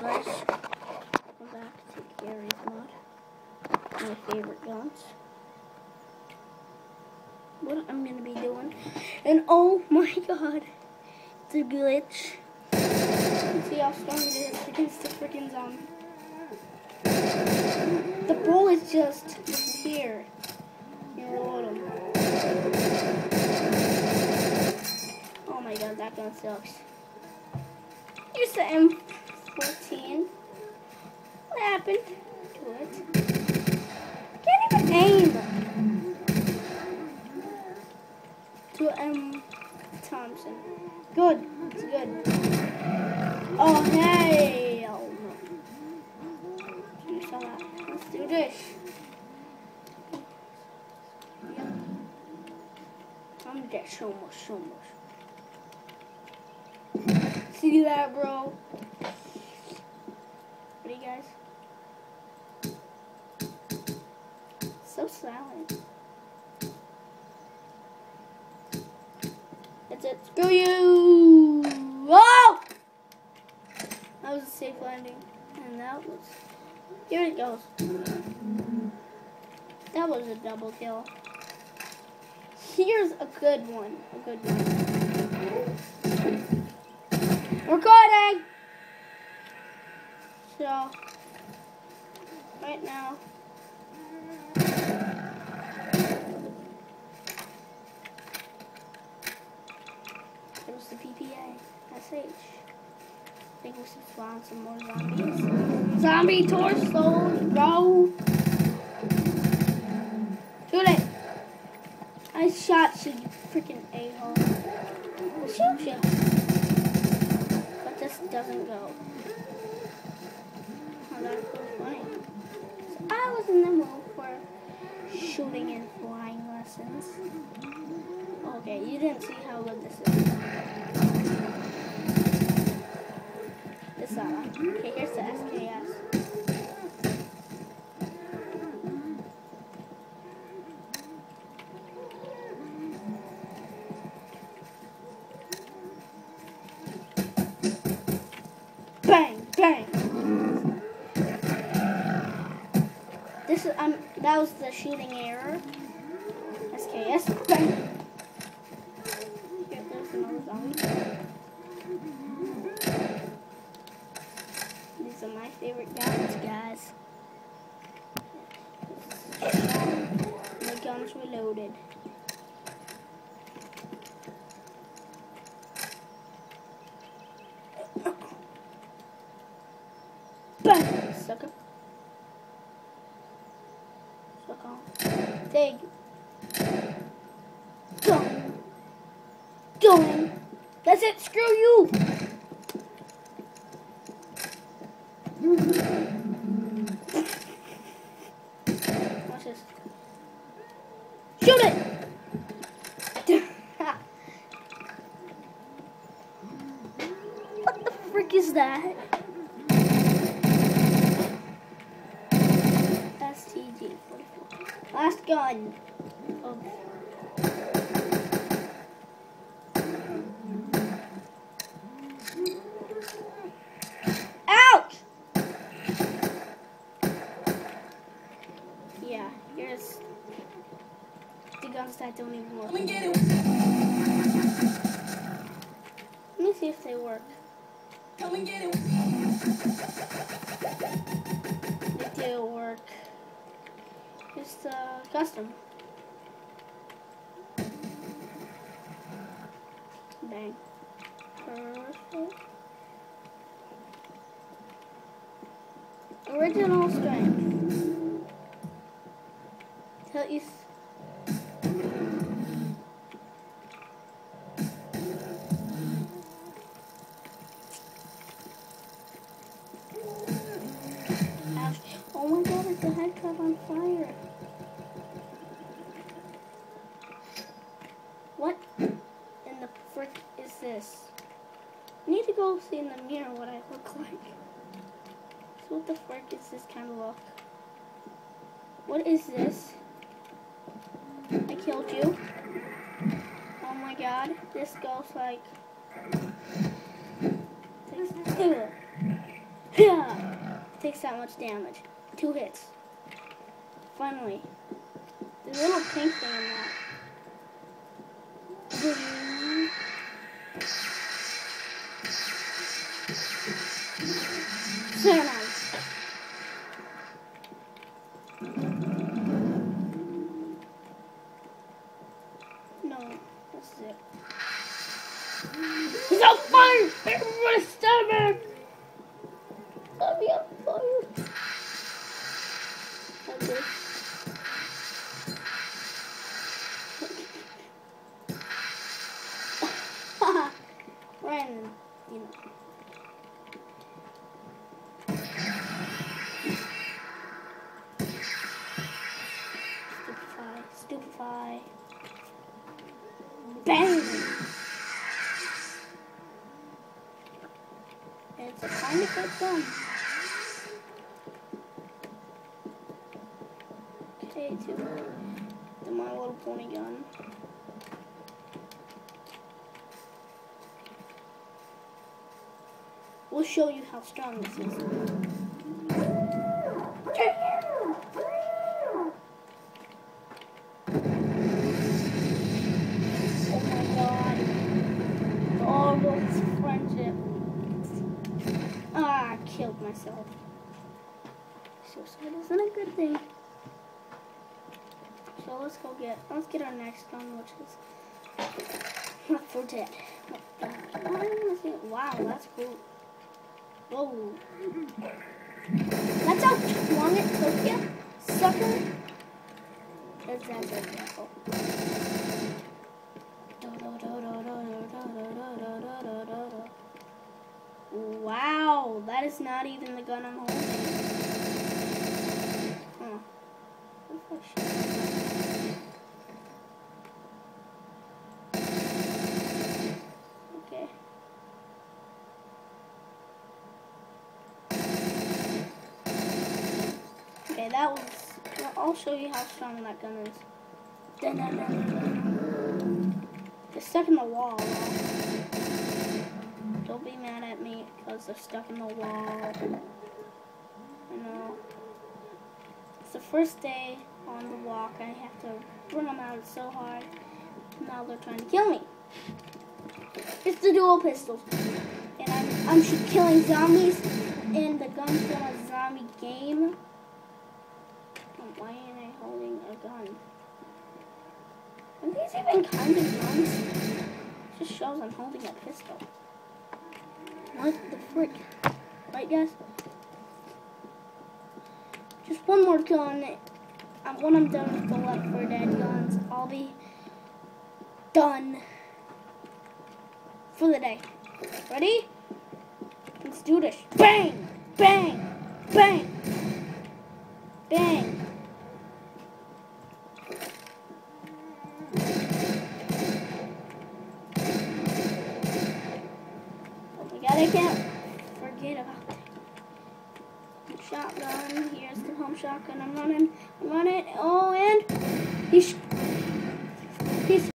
guys? Welcome back to Gary's Mod. My favorite guns. What I'm gonna be doing. And oh my god, the glitch. Let's see how strong it is against the freaking zombie. The ball is just here. You reload him. Oh my god, that gun sucks. Here's the M14. What happened to it? Can't even aim. To M. Thompson. Good. It's good. Oh, hell no. You saw that. Let's do this. Yep. I'm dead so much. See that, bro? Ready, guys? So silent. That's it. Screw you! Whoa! That was a safe landing. And that was... Here it goes. That was a double kill. Here's a good one. Recording! So, right now... It was the PPA. SH. I think we should spawn some more zombies. Zombie torsos, bro! Shoot it! I shot you, freaking a-hole. Well, shoot you. But this doesn't go. Oh, that's so funny. So I was in the mood for shooting and flying lessons. Okay, you didn't see how good this is. This okay, here's the SKS. Bang, bang. This is that was the shooting error. SKS. Bang. Here, there's another zombie. These are my favorite guns, guys. My gun's reloaded. Bang! Sucker. Suck on. Dig. Going. That's it. Screw you. Watch this. Shoot it. What the frick is that? STG 44. Last gun. Ouch! Yeah, here's the guns that don't even work. Let me see if they work. Come and get it. They do work. It's custom. Bang. Perfect. Original strength. Tell you. Ouch. Oh my god, it's a head caught on fire. What in the frick is this? I need to go see in the mirror what I look like. So what the frick is this kind of look? What is this? I killed you. Oh my god, this goes like... Yeah. Takes that much damage. 2 hits. Finally. There's a little pink thing in that. So nice. No, that's it. He's on fire! Everybody stop him! Let me on fire. Okay. Random, you know. Stupefy. Bang! It's a kind of good gun. Okay, to My Little Pony gun. We'll show you how strong this is. Oh my god. All those friendship. Ah, I killed myself. Suicide isn't a good thing. So let's get our next gun, which is Left 4 Dead. Wow, that's cool. Whoa. That's how long it took you, sucker. That's careful. Wow, that is not even the gun I'm holding. Huh. Okay. Okay, that was... I'll show you how strong that gun is. They're stuck in the wall. Don't be mad at me because they're stuck in the wall. I know. It's the first day on the walk. I have to bring them out so hard. Now they're trying to kill me. It's the dual pistols. And I'm killing zombies in the gun from a zombie game. Why ain't I holding a gun? Are these even kind of guns? It just shows I'm holding a pistol. What the frick? Right, guys? Just one more gun. When I'm done with the Left 4 Dead guns, I'll be done for the day. Ready? Let's do this. Bang! Bang! Bang! Bang! I can't forget about that. Shotgun. Here's the home shotgun. I'm running. Oh, and he's